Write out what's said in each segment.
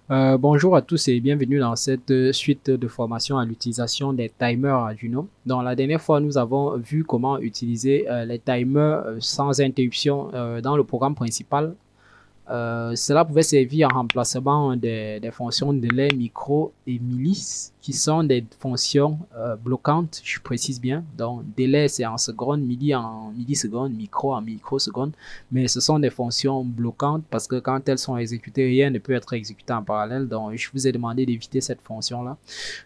Bonjour à tous et bienvenue dans cette suite de formation à l'utilisation des timers Arduino. Dans la dernière fois, nous avons vu comment utiliser les timers sans interruption dans le programme principal. Cela pouvait servir en remplacement des fonctions délai, micro et millis, qui sont des fonctions bloquantes, je précise bien. Donc, délai, c'est en secondes, milli en millisecondes, micro en microsecondes. Mais ce sont des fonctions bloquantes parce que quand elles sont exécutées, rien ne peut être exécuté en parallèle. Donc, je vous ai demandé d'éviter cette fonction-là.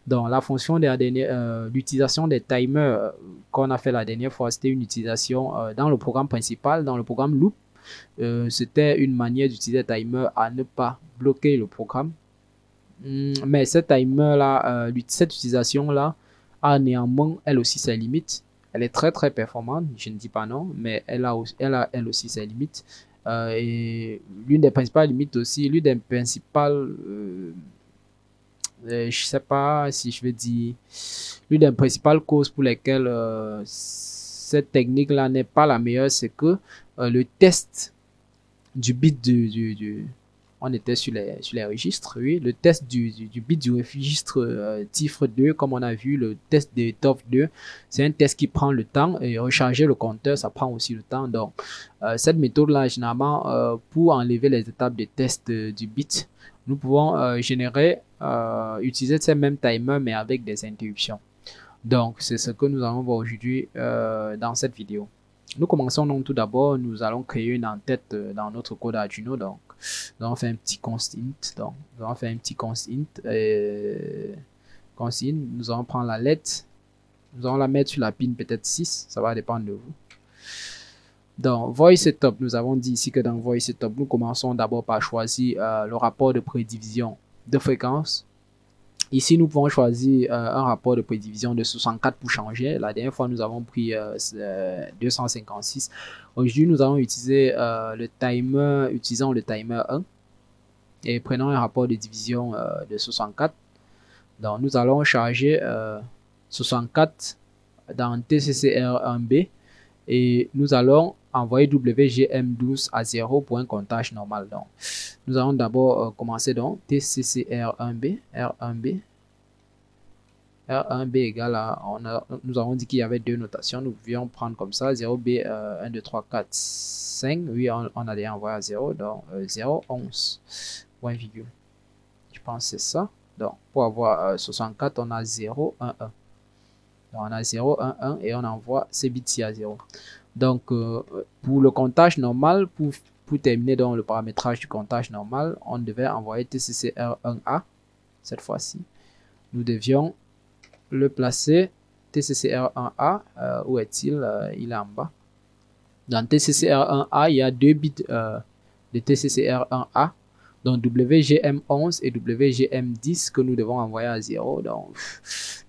Donc, la fonction de l'utilisation des timers qu'on a fait la dernière fois, c'était une utilisation dans le programme principal, dans le programme loop. C'était une manière d'utiliser le timer à ne pas bloquer le programme. Mais ce timer-là, cette utilisation-là, a néanmoins, elle aussi, ses limites. Elle est très, très performante, je ne dis pas non, mais elle aussi, ses limites. Et l'une des principales limites aussi, l'une des principales, je sais pas si je veux dire, l'une des principales causes pour lesquelles cette technique-là n'est pas la meilleure, c'est que le test du bit on était sur les registres, oui, le test du bit du registre TIFRE 2, comme on a vu, le test de TOF2, c'est un test qui prend le temps et recharger le compteur, ça prend aussi le temps. Donc, cette méthode-là, généralement, pour enlever les étapes de test du bit, nous pouvons utiliser ces mêmes timers, mais avec des interruptions. Donc, c'est ce que nous allons voir aujourd'hui dans cette vidéo. Nous commençons donc tout d'abord, nous allons créer une en-tête dans notre code Arduino. Donc, nous allons faire un petit const int. Donc, nous allons faire un petit const int. Nous allons prendre la lettre. Nous allons la mettre sur la pin peut-être 6. Ça va dépendre de vous. Dans void setup, nous avons dit ici que dans void setup, nous commençons d'abord par choisir le rapport de prédivision de fréquence. Ici, nous pouvons choisir un rapport de prédivision de 64 pour changer. La dernière fois, nous avons pris 256. Aujourd'hui, nous allons utiliser utilisons le timer 1 et prenons un rapport de division de 64. Donc, nous allons charger 64 dans TCCR1B et nous allons envoyer WGM12 à 0 pour un comptage normal. Donc, nous allons d'abord commencer donc TCCR1B, R1B. R1B égale à, nous avons dit qu'il y avait deux notations, nous pouvions prendre comme ça, 0B, 1, 2, 3, 4, 5, oui, on a déjà envoyé à 0, donc 0, 11, point virgule. Je pense que c'est ça. Donc, pour avoir 64, on a 0, 1, 1. Donc, on a 0, 1, 1 et on envoie ces bits-ci à 0. Donc, pour le comptage normal, pour terminer donc le paramétrage du comptage normal, on devait envoyer TCCR1A cette fois-ci. Nous devions le placer TCCR1A. Où est-il? Il est en bas. Dans TCCR1A, il y a deux bits de TCCR1A, donc WGM11 et WGM10 que nous devons envoyer à 0. Donc,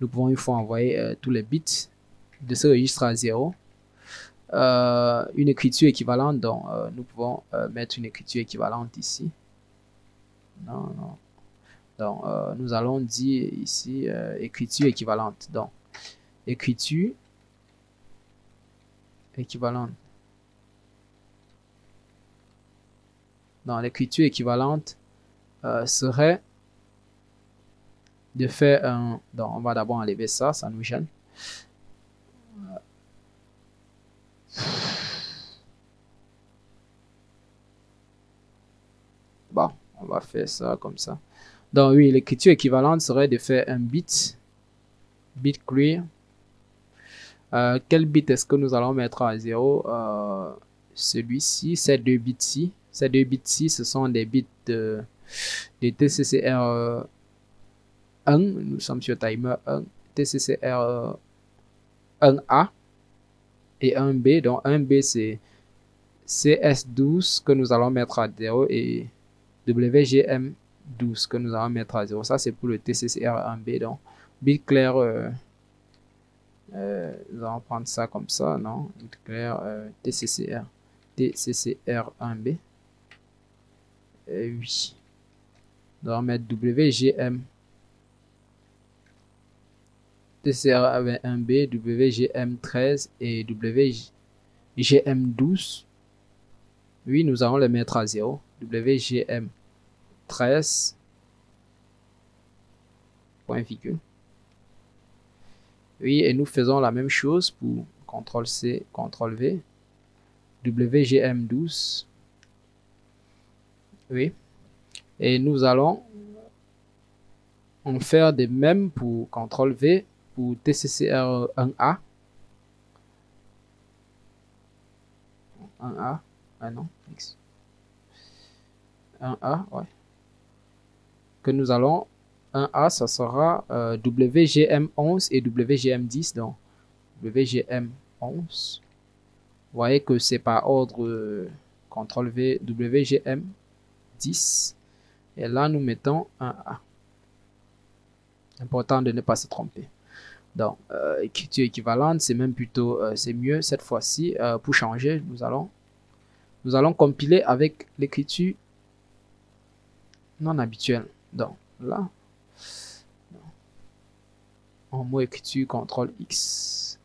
nous pouvons une fois envoyer tous les bits de ce registre à 0. Une écriture équivalente, donc nous pouvons mettre une écriture équivalente ici. Non, non. Donc, nous allons dire ici écriture équivalente. Donc, écriture équivalente. Donc, l'écriture équivalente serait de faire un... Donc, on va d'abord enlever ça, ça nous gêne. Bon, on va faire ça comme ça. Donc, oui, l'écriture équivalente serait de faire un bit clear. Quel bit est-ce que nous allons mettre à 0? Celui-ci, ces deux bits-ci. Ces deux bits-ci, ce sont des bits de TCCR 1. Nous sommes sur timer 1. TCCR 1A et 1B. Donc, 1B, c'est CS12 que nous allons mettre à 0 et WGM12 que nous allons mettre à 0. Ça, c'est pour le TCCR1B. Donc, bit clair... nous allons prendre ça comme ça, non? Clair, TCCR1B. Oui. Nous allons mettre WGM. TCCR1B, WGM13 et WGM12. Oui, nous allons les mettre à 0. WGM13 point virgule. Oui, et nous faisons la même chose pour CTRL-C, CTRL-V, WGM12. Oui, et nous allons en faire de même pour CTRL-V, pour TCCR1A. 1A, ah non, X. 1A, ouais. Que nous allons, 1A, ça sera WGM11 et WGM10. Donc, WGM11. Vous voyez que c'est par ordre CTRL-V, WGM10. Et là, nous mettons 1A. Important de ne pas se tromper. Donc, écriture équivalente, c'est même plutôt, c'est mieux cette fois-ci. Pour changer, nous allons compiler avec l'écriture non habituelle. Donc, là, en mot écriture, CTRL-X,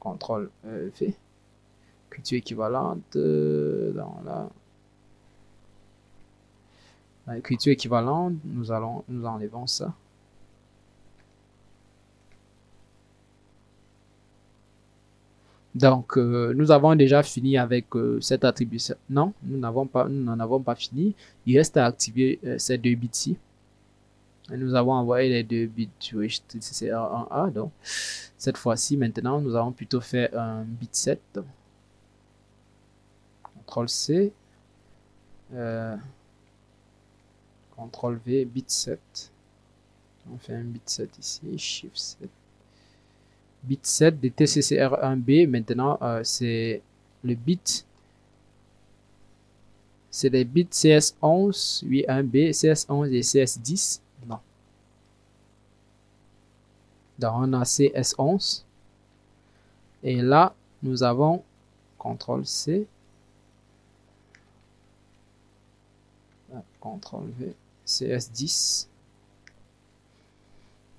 CTRL-V, écriture équivalente, dans la écriture équivalente, nous enlevons ça. Donc, nous avons déjà fini avec cette attribution. Non, nous n'en avons pas fini. Il reste à activer ces deux bits-ci. Nous avons envoyé les deux bits du registre TCCR1A. Donc, cette fois-ci, maintenant, nous allons plutôt faire un bit 7. CTRL-C. CTRL-V, bit 7. On fait un bit 7 ici, Shift 7. Bit 7 de TCCR1B. Maintenant, c'est le bit. C'est les bits CS11, 8.1B, CS11 et CS10. Non. Donc, on a CS11. Et là, nous avons CTRL-C. CTRL-V, CS10.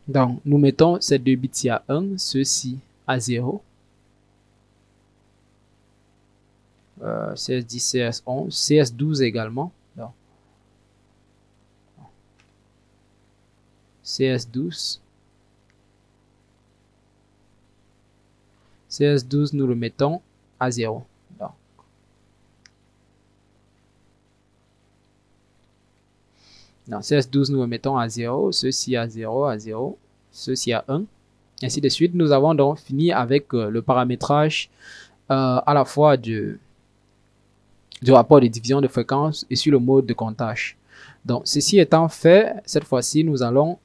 Donc, nous mettons ces deux bits à 1, ceux-ci à 0. CS10, CS11, CS12 également. Donc, CS12. CS12, nous le mettons à 0. Donc, dans CS12, nous le mettons à 0, ceci à 0, à 0, ceci à 1, ainsi de suite. Nous avons donc fini avec le paramétrage à la fois du rapport de division de fréquence et sur le mode de comptage. Donc, ceci étant fait, cette fois-ci, nous allons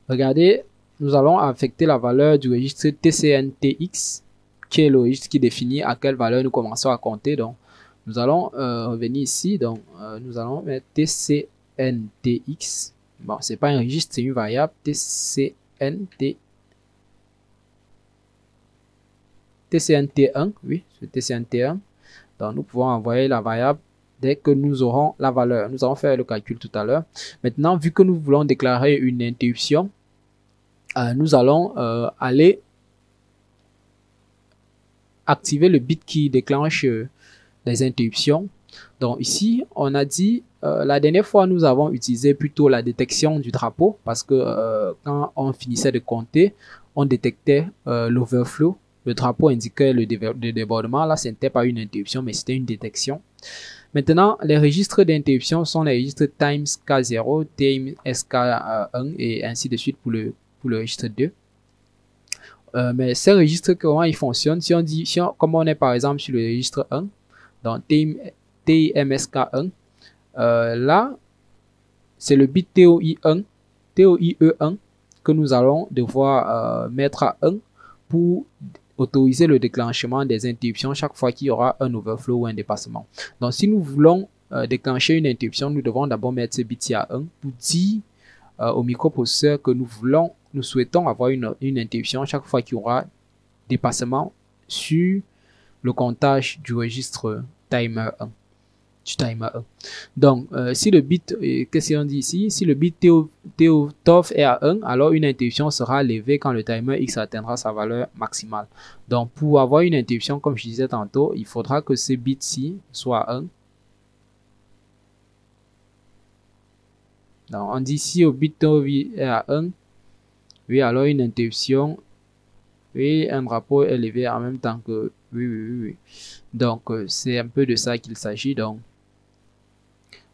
regarder, nous allons affecter la valeur du registre TCNTX, qui est le registre qui définit à quelle valeur nous commençons à compter. Donc, nous allons revenir ici. Donc, nous allons mettre TCNTX. Bon, c'est pas un registre, c'est une variable. TCNT1, oui, c'est TCNT1. Donc, nous pouvons envoyer la variable dès que nous aurons la valeur. Nous allons faire le calcul tout à l'heure. Maintenant, vu que nous voulons déclarer une interruption, nous allons aller activer le bit qui déclenche les interruptions. Donc ici, on a dit, la dernière fois, nous avons utilisé plutôt la détection du drapeau parce que quand on finissait de compter, on détectait l'overflow. Le drapeau indiquait le débordement. Là, ce n'était pas une interruption, mais c'était une détection. Maintenant, les registres d'interruption sont les registres times K0, times SK1 et ainsi de suite pour le registre 2. Mais ces registres, comment ils fonctionnent? Si on dit, comme on est par exemple sur le registre 1, dans TIMSK1, là, c'est le bit TOI1, TOIE1 que nous allons devoir mettre à 1 pour autoriser le déclenchement des interruptions chaque fois qu'il y aura un overflow ou un dépassement. Donc, si nous voulons déclencher une interruption, nous devons d'abord mettre ce bit à 1 pour dire au microprocesseur que nous souhaitons avoir une interruption chaque fois qu'il y aura dépassement sur le comptage du registre timer 1. Donc, si le bit, qu'est-ce qu'on dit ici? Si le bit TOF est à 1, alors une interruption sera levée quand le timer X atteindra sa valeur maximale. Donc, pour avoir une interruption, comme je disais tantôt, il faudra que ce bit-ci soit 1. Donc, on dit si au bit taux est à 1, oui, alors une interruption, oui, un drapeau est levé en même temps que, oui. Donc, c'est un peu de ça qu'il s'agit. Donc,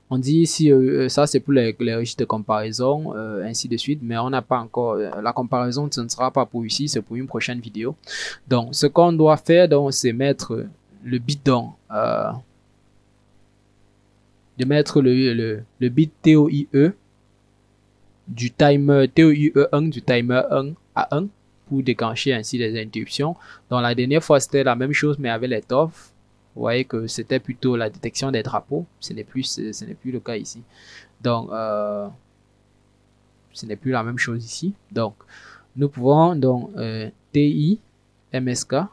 on dit ici, ça c'est pour les registres de comparaison, ainsi de suite, mais on n'a pas encore, la comparaison, ce ne sera pas pour ici, c'est pour une prochaine vidéo. Donc, ce qu'on doit faire, donc, c'est mettre le bit dans, de mettre le bit TOIE du timer TOIE 1 du timer 1 à 1 pour déclencher ainsi les interruptions. Donc, la dernière fois, c'était la même chose, mais avec les TOF. Vous voyez que c'était plutôt la détection des drapeaux. Ce n'est plus le cas ici. Donc, ce n'est plus la même chose ici. Donc, nous pouvons donc TI MSK 1,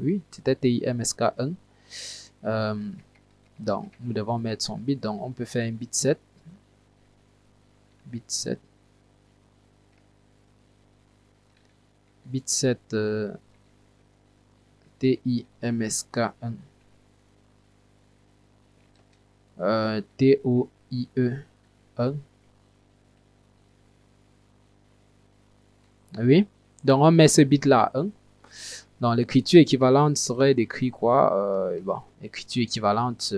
oui, c'était TI MSK 1. Donc, nous devons mettre son bit. Donc, on peut faire un bit 7. Bit 7. Bit 7 TI MSK 1. TOIE 1. Oui. Donc, on met ce bit là à 1. Donc, l'écriture équivalente serait d'écrire quoi? Bon, l'écriture équivalente,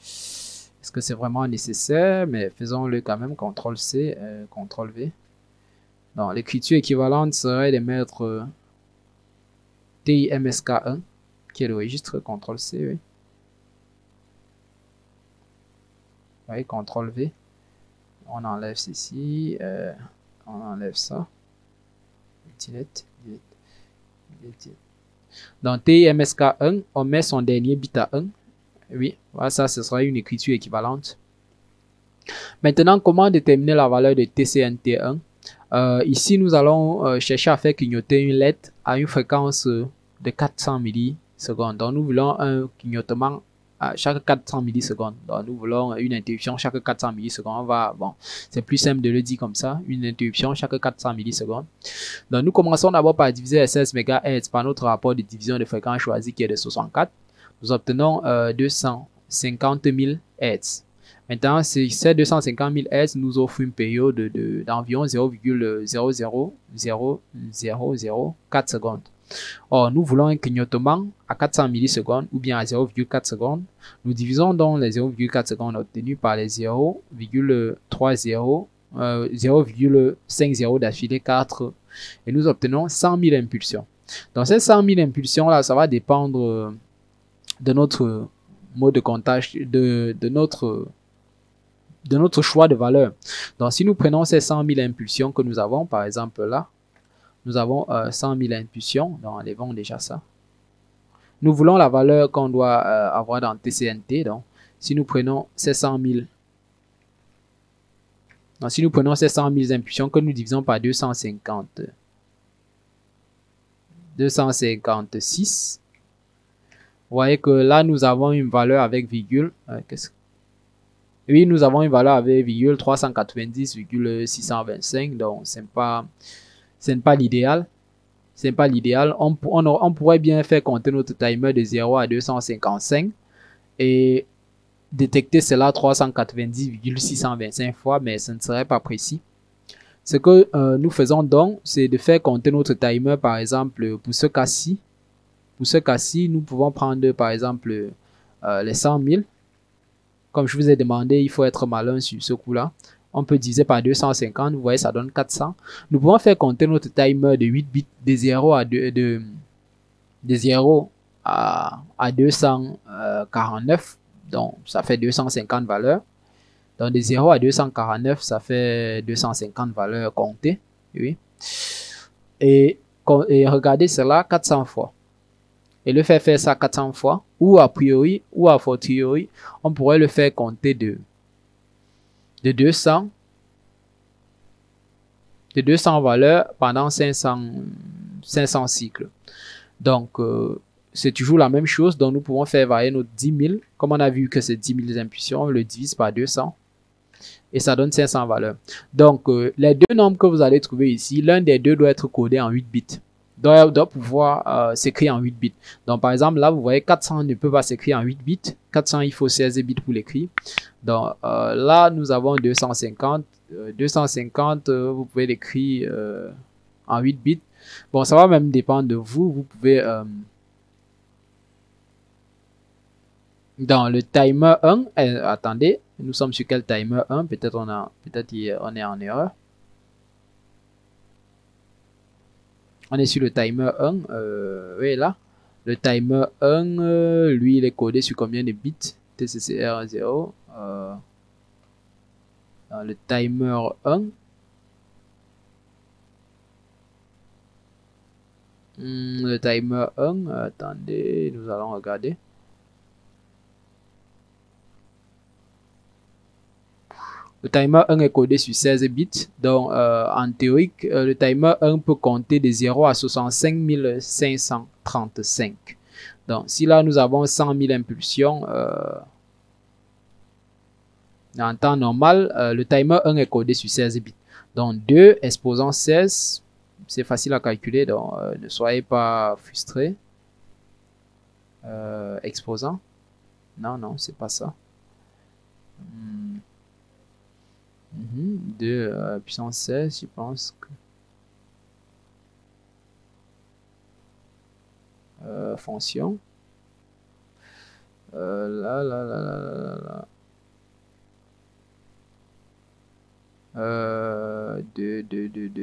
est-ce que c'est vraiment nécessaire? Mais faisons-le quand même, CTRL-C, CTRL-V. Donc, l'écriture équivalente serait de mettre TIMSK1, qui est le registre, CTRL-C, oui. Oui, CTRL-V. On enlève ceci, on enlève ça. Delete. Dans TIMSK1, on met son dernier bit à 1. Oui, voilà, ça, ce sera une écriture équivalente. Maintenant, comment déterminer la valeur de TCNT1? Ici, nous allons chercher à faire clignoter une lettre à une fréquence de 400 millisecondes. Donc, nous voulons un clignotement à chaque 400 millisecondes. Donc, nous voulons une interruption chaque 400 millisecondes. Bon, c'est plus simple de le dire comme ça. Une interruption chaque 400 millisecondes. Donc, nous commençons d'abord par diviser les 16 MHz par notre rapport de division de fréquence choisi qui est de 64. Nous obtenons 250 000 Hz. Maintenant, ces 250 000 Hz nous offrent une période d'environ 0,00004 secondes. Or, nous voulons un clignotement à 400 millisecondes ou bien à 0,4 secondes. Nous divisons donc les 0,4 secondes obtenus par les 0,50 d'affilée 4 et nous obtenons 100 000 impulsions. Donc, ces 100 000 impulsions là, ça va dépendre de notre mode de comptage, de notre choix de valeur. Donc, si nous prenons ces 100 000 impulsions que nous avons, par exemple là, nous avons 100 000 impulsions. Donc, enlevons déjà ça. Nous voulons la valeur qu'on doit avoir dans TCNT. Donc, si nous prenons ces 100 000, donc, si nous prenons ces 100 000 impulsions que nous divisons par 256, vous voyez que là, nous avons une valeur avec virgule. Oui, nous avons une valeur avec virgule 390,625. Donc, ce n'est pas l'idéal. Ce n'est pas l'idéal. On pourrait bien faire compter notre timer de 0 à 255 et détecter cela 390,625 fois, mais ce ne serait pas précis. Ce que nous faisons donc, c'est de faire compter notre timer, par exemple, pour ce cas-ci. Pour ce cas-ci, nous pouvons prendre, par exemple, les 100 000. Comme je vous ai demandé, il faut être malin sur ce coup-là. On peut diviser par 250, vous voyez, ça donne 400. Nous pouvons faire compter notre timer de 8 bits de 0 à 249. Donc, ça fait 250 valeurs. Donc, de 0 à 249, ça fait 250 valeurs comptées. Oui. Et regardez cela 400 fois. Et le faire ça 400 fois, ou a priori, ou a fortiori, on pourrait le faire compter de 200 valeurs pendant 500 cycles. Donc, c'est toujours la même chose. Donc, nous pouvons faire varier notre 10 000. Comme on a vu que c'est 10 000 impulsions, on le divise par 200. Et ça donne 500 valeurs. Donc, les deux nombres que vous allez trouver ici, l'un des deux doit être codé en 8 bits. doit pouvoir s'écrire en 8 bits. Donc, par exemple, là, vous voyez, 400 ne peut pas s'écrire en 8 bits. 400, il faut 16 bits pour l'écrire. Donc, là, nous avons 250. 250, vous pouvez l'écrire en 8 bits. Bon, ça va même dépendre de vous. Vous pouvez... dans le timer 1, attendez, nous sommes sur quel timer 1? Peut-être on est en erreur. On est sur le timer 1. Oui, là. Le timer 1, lui, il est codé sur combien de bits? TCCR0. Dans le timer 1. Le timer 1, attendez, nous allons regarder. Le timer 1 est codé sur 16 bits. Donc, en théorie, le timer 1 peut compter de 0 à 65 535. Donc, si là, nous avons 100 000 impulsions, en temps normal, le timer 1 est codé sur 16 bits. Donc, 2 exposant 16, c'est facile à calculer. Donc, ne soyez pas frustrés. Exposant. Non, c'est pas ça. 2 puissance 16, je pense que... fonction. Là. 2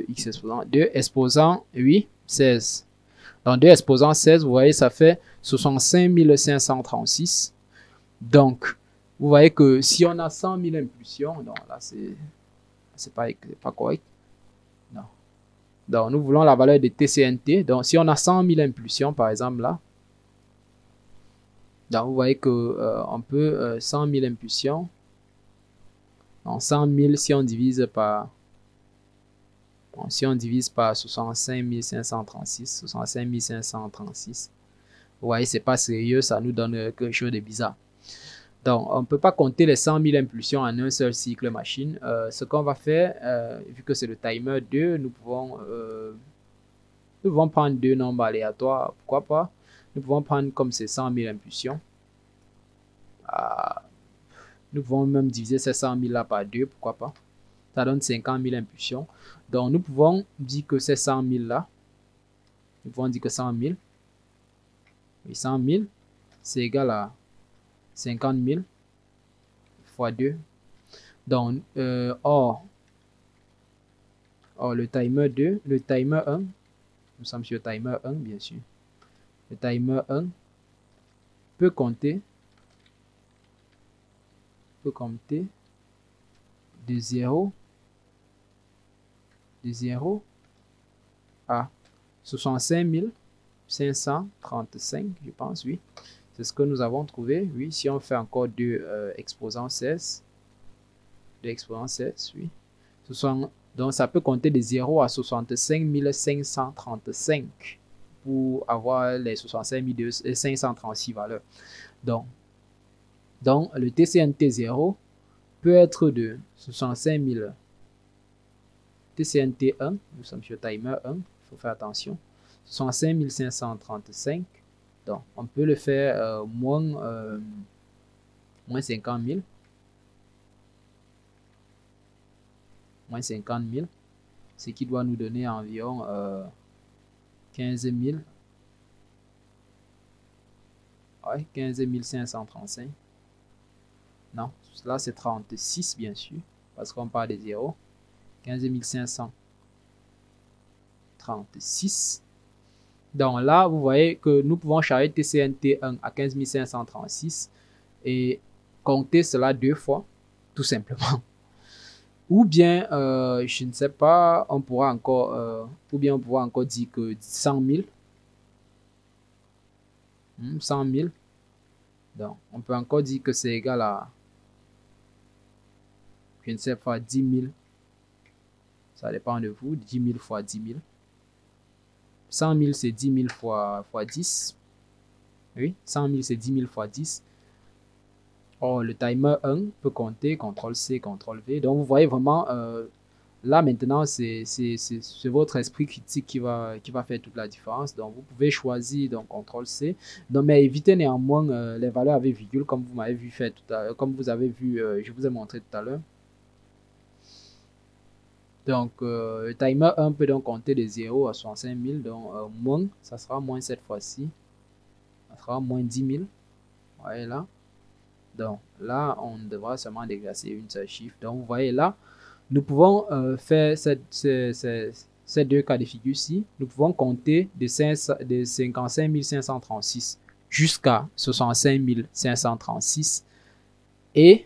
x exposant 2 exposant 8, 16. Donc 2 exposant 16, vous voyez, ça fait 65 536. Donc, vous voyez que si on a 100 000 impulsions, donc là, c'est pas correct. Non. Donc, nous voulons la valeur de TCNT. Donc, si on a 100 000 impulsions, par exemple, là, donc vous voyez que on peut 100 000 impulsions. Donc, 100 000, si on divise par... Bon, si on divise par 65 536, 65 536, vous voyez, c'est pas sérieux, ça nous donne quelque chose de bizarre. Donc, on ne peut pas compter les 100 000 impulsions en un seul cycle machine. Ce qu'on va faire, vu que c'est le timer 2, nous pouvons prendre deux nombres aléatoires. Pourquoi pas? Nous pouvons prendre comme ces 100 000 impulsions. Nous pouvons même diviser ces 100 000 là par 2. Pourquoi pas? Ça donne 50 000 impulsions. Donc, nous pouvons dire que ces 100 000 là, nous pouvons dire que 100 000, oui, 100 000, c'est égal à 50 000 fois 2. Donc, or, le timer 2, le timer 1, nous sommes sur le timer 1, bien sûr. Le timer 1 peut compter de 0 à 65 535, je pense, oui. C'est ce que nous avons trouvé. Oui, si on fait encore 2 exposant 16. 2 exposant 16, oui. Donc, ça peut compter de 0 à 65 535 pour avoir les 65 536 valeurs. Donc, le TCNT 0 peut être de 65 000. TCNT 1, nous sommes sur timer 1, il faut faire attention. 65 535. Donc, on peut le faire moins 50 000. Moins 50 000. Ce qui doit nous donner environ 15 000. Ouais, 15 535. Non, là c'est 36 bien sûr, parce qu'on parle de 0. 15 536. Donc là, vous voyez que nous pouvons charger TCNT1 à 15 536 et compter cela 2 fois, tout simplement. Ou bien, je ne sais pas, on pourra encore, dire que 100 000. 100 000. Donc, on peut encore dire que c'est égal à, je ne sais pas, 10 000. Ça dépend de vous. 10 000 fois 10 000. 100 000, c'est 10 000 fois 10. Oui, 100 000, c'est 10 000 fois 10. Or, le timer 1 peut compter CTRL-C, CTRL-V. Donc, vous voyez vraiment, là maintenant, c'est votre esprit critique qui va faire toute la différence. Donc, vous pouvez choisir donc CTRL-C. Donc, mais évitez néanmoins les valeurs avec virgule, comme vous m'avez vu faire tout à l'heure, comme vous avez vu, je vous ai montré tout à l'heure. Donc, le timer 1 peut donc compter de 0 à 65 000. Donc, moins, ça sera moins cette fois-ci. Ça sera moins 10 000. Vous voyez là. Donc, là, on devra seulement dégraisser une seule chiffre. Donc, vous voyez là, nous pouvons faire ces deux cas de figure-ci. Nous pouvons compter de 55 536 jusqu'à 65 536 et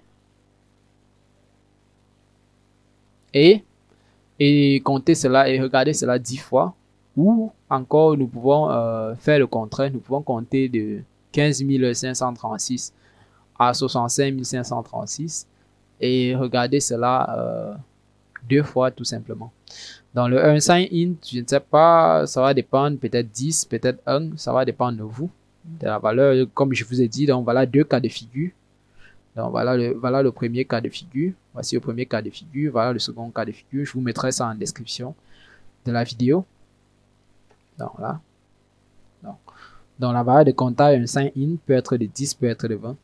compter cela et regarder cela 10 fois. Ou encore, nous pouvons faire le contraire. Nous pouvons compter de 15 536 à 65 536 et regarder cela 2 fois tout simplement. Dans le 1 sign int, je ne sais pas, ça va dépendre, peut-être 10, peut-être 1, ça va dépendre de vous, de la valeur, comme je vous ai dit. Donc voilà deux cas de figure. Donc voilà le premier cas de figure. Voici le premier cas de figure. Voilà le second cas de figure. Je vous mettrai ça en description de la vidéo. Donc là. Donc la valeur de comptage un sign in peut être de 10, peut être de 20.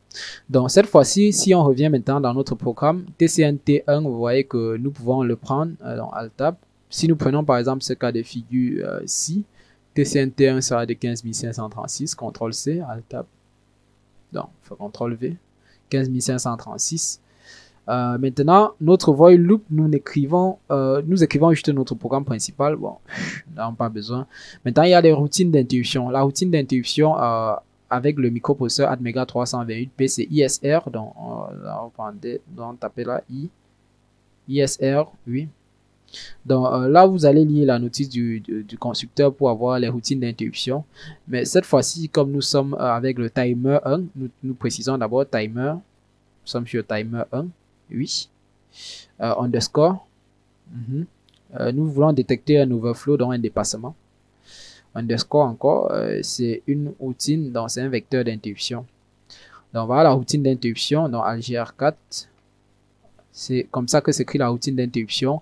Donc cette fois-ci, si on revient maintenant dans notre programme, TCNT1, vous voyez que nous pouvons le prendre dans Alt-Tab. Si nous prenons par exemple ce cas de figure-ci, TCNT1 sera de 15 536, CTRL-C, Alt-Tab. Donc, il faut CTRL-V. 15 536. Maintenant, notre void loop, nous écrivons juste notre programme principal. Bon, n'a pas besoin. Maintenant, il y a les routines d'interruption. La routine d'interruption avec le microprocesseur Atmega 328P, c'est ISR. Donc, là, on taper là ISR, oui. Donc là, vous allez lire la notice du constructeur pour avoir les routines d'interruption. Mais cette fois-ci, comme nous sommes avec le timer 1, nous précisons d'abord timer. Nous sommes sur timer 1, oui. Underscore. Nous voulons détecter un overflow, donc un dépassement. Underscore encore, c'est une routine, donc c'est un vecteur d'interruption. Donc voilà la routine d'interruption dans ALGR4. C'est comme ça que s'écrit la routine d'interruption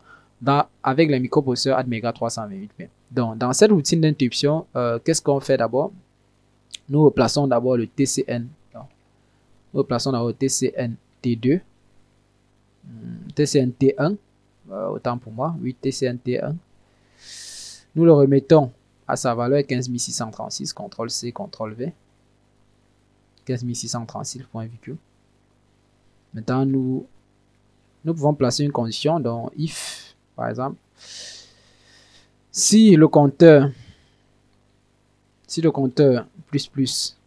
avec les microprocesseurs Atmega 328P. Donc, dans cette routine d'interruption, qu'est-ce qu'on fait d'abord? Nous replaçons d'abord le TCN. Donc, nous replaçons d'abord le TCN T2, TCN T1, autant pour moi, oui, TCN T1. Nous le remettons à sa valeur 15 636, CTRL-C, CTRL-V. 15 636, point virgule. Maintenant, nous pouvons placer une condition, donc if, par exemple, si le compteur plus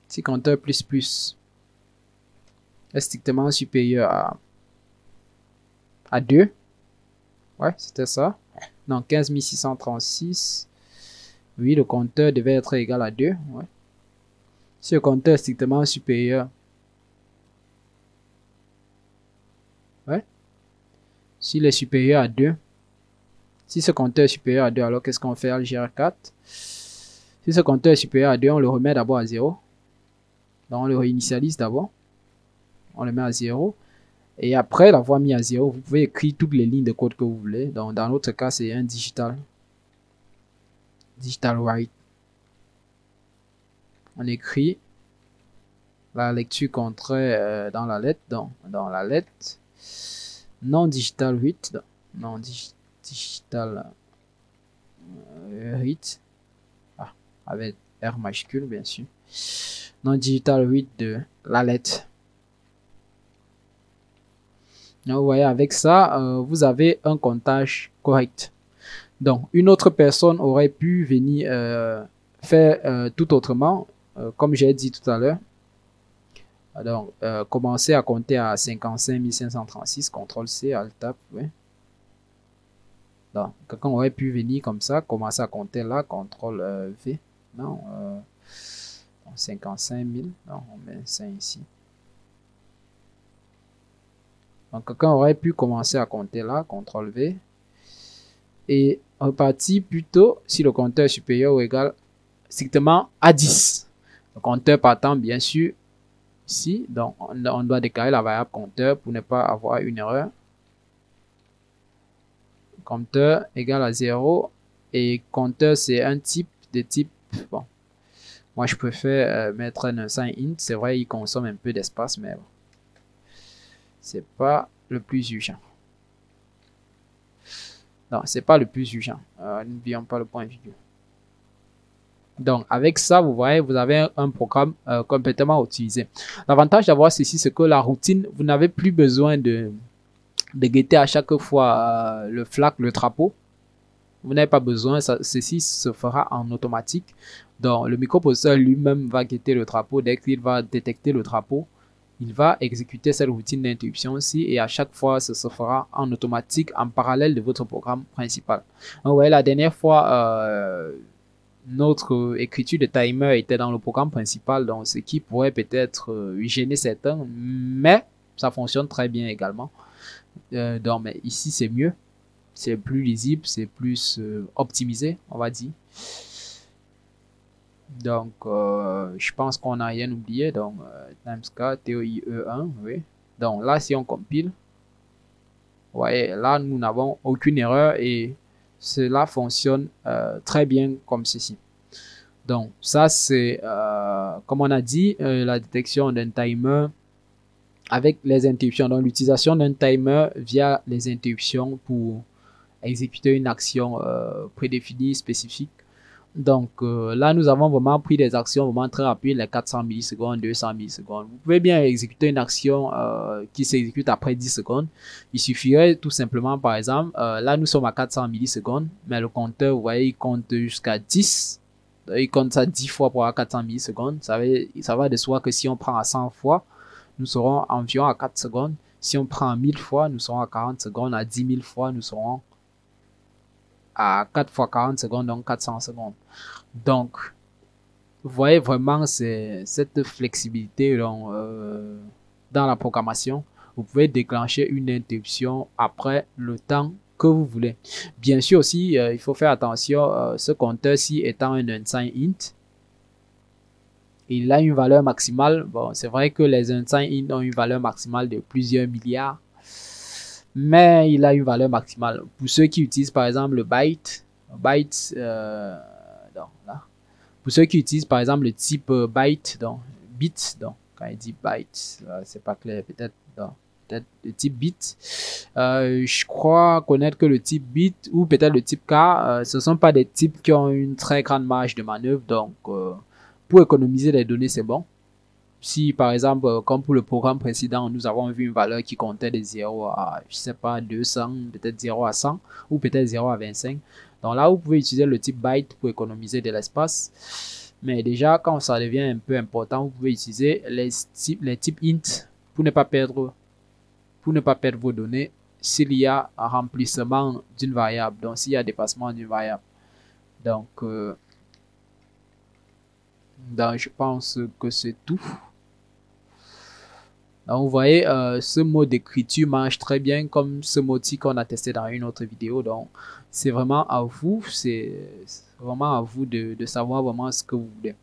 si compteur plus est strictement supérieur à 2, ouais, c'était ça. Donc 15 636, oui, le compteur devait être égal à 2, ouais. Si le compteur est strictement supérieur, ouais, s'il est supérieur à 2, si ce compteur est supérieur à 2, alors qu'est-ce qu'on fait? ALGR4. Si ce compteur est supérieur à 2, on le remet d'abord à 0. Donc on le réinitialise d'abord. On le met à 0. Et après l'avoir mis à 0, vous pouvez écrire toutes les lignes de code que vous voulez. Donc dans notre cas, c'est un digital write. On écrit la lecture contraire dans la lettre, dans la lettre non digital read, non digital read, avec R majuscule bien sûr, non digital read de la lettre. Donc, vous voyez, avec ça, vous avez un comptage correct. Donc une autre personne aurait pu venir faire tout autrement, comme j'ai dit tout à l'heure. Donc, commencer à compter à 55 536, CTRL-C, Alt-Tab, oui. Donc, quelqu'un aurait pu venir comme ça, commencer à compter là, CTRL-V. Non, 55 000, non, on met 5 ici. Donc, quelqu'un aurait pu commencer à compter là, CTRL-V. Et repartir plutôt si le compteur est supérieur ou égal strictement à 10. Le compteur partant, bien sûr, ici. Donc, on doit déclarer la variable compteur pour ne pas avoir une erreur. Compteur égale à 0. Et compteur, c'est un type de type. Bon, moi, je préfère mettre un sign int. C'est vrai, il consomme un peu d'espace, mais bon, c'est pas le plus urgent. Non, c'est pas le plus urgent. N'oublions pas le point virgule. Donc, avec ça, vous voyez, vous avez un programme complètement optimisé. L'avantage d'avoir ceci, c'est que la routine, vous n'avez plus besoin de guetter à chaque fois le flag, le drapeau. Vous n'avez pas besoin, ceci se fera en automatique. Donc, le microprocesseur lui-même va guetter le drapeau. Dès qu'il va détecter le drapeau, il va exécuter cette routine d'interruption-ci et à chaque fois, ce se fera en automatique en parallèle de votre programme principal. Donc, vous voyez, la dernière fois, notre écriture de timer était dans le programme principal, donc ce qui pourrait peut-être gêner certains, mais ça fonctionne très bien également. Donc, mais ici, c'est mieux. C'est plus lisible, c'est plus optimisé, on va dire. Donc, je pense qu'on n'a rien oublié. Donc, timescar, TOIE1, oui. Donc, là, si on compile, vous voyez, là, nous n'avons aucune erreur et cela fonctionne très bien comme ceci. Donc, ça, c'est, comme on a dit, la détection d'un timer avec les interruptions. Donc, l'utilisation d'un timer via les interruptions pour exécuter une action prédéfinie, spécifique. Donc là, nous avons vraiment pris des actions vraiment très rapides, les 400 millisecondes, 200 millisecondes. Vous pouvez bien exécuter une action qui s'exécute après 10 secondes. Il suffirait tout simplement, par exemple, là, nous sommes à 400 millisecondes, mais le compteur, vous voyez, il compte jusqu'à 10. Il compte ça 10 fois pour avoir 400 millisecondes. Ça va de soi que si on prend à 100 fois, nous serons environ à 4 secondes. Si on prend à 1000 fois, nous serons à 40 secondes. À 10 000 fois, nous serons à 4 fois 40 secondes, donc 400 secondes. Donc, vous voyez vraiment cette flexibilité dans la programmation. Vous pouvez déclencher une interruption après le temps que vous voulez. Bien sûr aussi, il faut faire attention, ce compteur-ci étant un unsigned int, il a une valeur maximale. Bon, c'est vrai que les unsigned int ont une valeur maximale de plusieurs milliards, mais il a une valeur maximale. Pour ceux qui utilisent par exemple le byte, donc là. Pour ceux qui utilisent par exemple le type byte, donc bit, donc quand il dit byte, c'est pas clair, peut-être le type bit. Je crois connaître que le type bit ou peut-être le type K, ce sont pas des types qui ont une très grande marge de manœuvre, donc pour économiser les données, c'est bon. Si par exemple, comme pour le programme précédent, nous avons vu une valeur qui comptait de 0 à, je sais pas, 200, peut-être 0 à 100, ou peut-être 0 à 25. Donc là, vous pouvez utiliser le type byte pour économiser de l'espace. Mais déjà, quand ça devient un peu important, vous pouvez utiliser les types int pour ne pas perdre vos données s'il y a un remplissement d'une variable, donc s'il y a dépassement d'une variable. Donc je pense que c'est tout. Donc vous voyez, ce mode d'écriture marche très bien comme ce mot-ci qu'on a testé dans une autre vidéo. Donc c'est vraiment à vous, de savoir vraiment ce que vous voulez.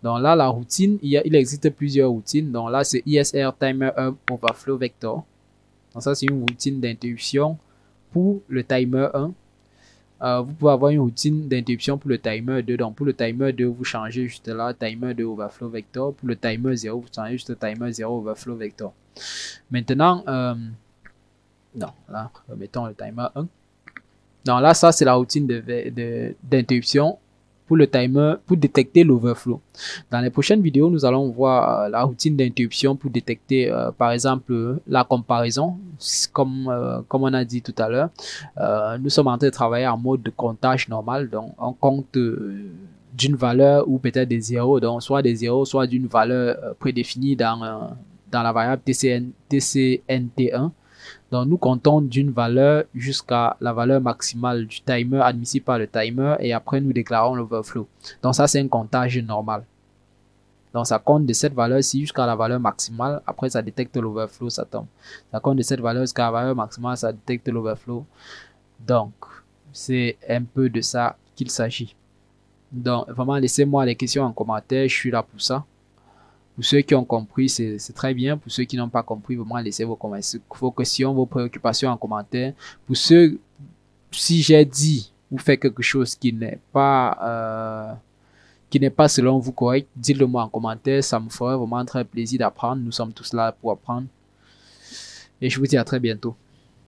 Donc là, la routine, il existe plusieurs routines. Donc là, c'est ISR Timer Overflow Vector. Donc ça, c'est une routine d'interruption pour le timer 1. Vous pouvez avoir une routine d'interruption pour le timer 2. Donc pour le timer 2, vous changez juste là, timer 2 overflow vector. Pour le timer 0, vous changez juste timer 0 overflow vector. Maintenant, non, là, remettons le timer 1. Donc là, ça c'est la routine d'interruption pour le timer, pour détecter l'overflow. Dans les prochaines vidéos, nous allons voir la routine d'interruption pour détecter, par exemple, la comparaison, comme on a dit tout à l'heure. Nous sommes en train de travailler en mode de comptage normal, donc on compte d'une valeur ou peut-être des zéros, donc soit des zéros, soit d'une valeur prédéfinie dans la variable TCNT1. Donc, nous comptons d'une valeur jusqu'à la valeur maximale du timer admissible par le timer et après nous déclarons l'overflow. Donc, ça, c'est un comptage normal. Donc, ça compte de cette valeur-ci jusqu'à la valeur maximale. Après, ça détecte l'overflow, ça tombe. Ça compte de cette valeur jusqu'à la valeur maximale, ça détecte l'overflow. Donc, c'est un peu de ça qu'il s'agit. Donc, vraiment, laissez-moi les questions en commentaire. Je suis là pour ça. Pour ceux qui ont compris, c'est très bien. Pour ceux qui n'ont pas compris, vraiment, laissez vos questions, vos préoccupations en commentaire. Pour ceux, si j'ai dit ou fait quelque chose qui n'est pas selon vous correct, dites-le moi en commentaire. Ça me ferait vraiment très plaisir d'apprendre. Nous sommes tous là pour apprendre. Et je vous dis à très bientôt.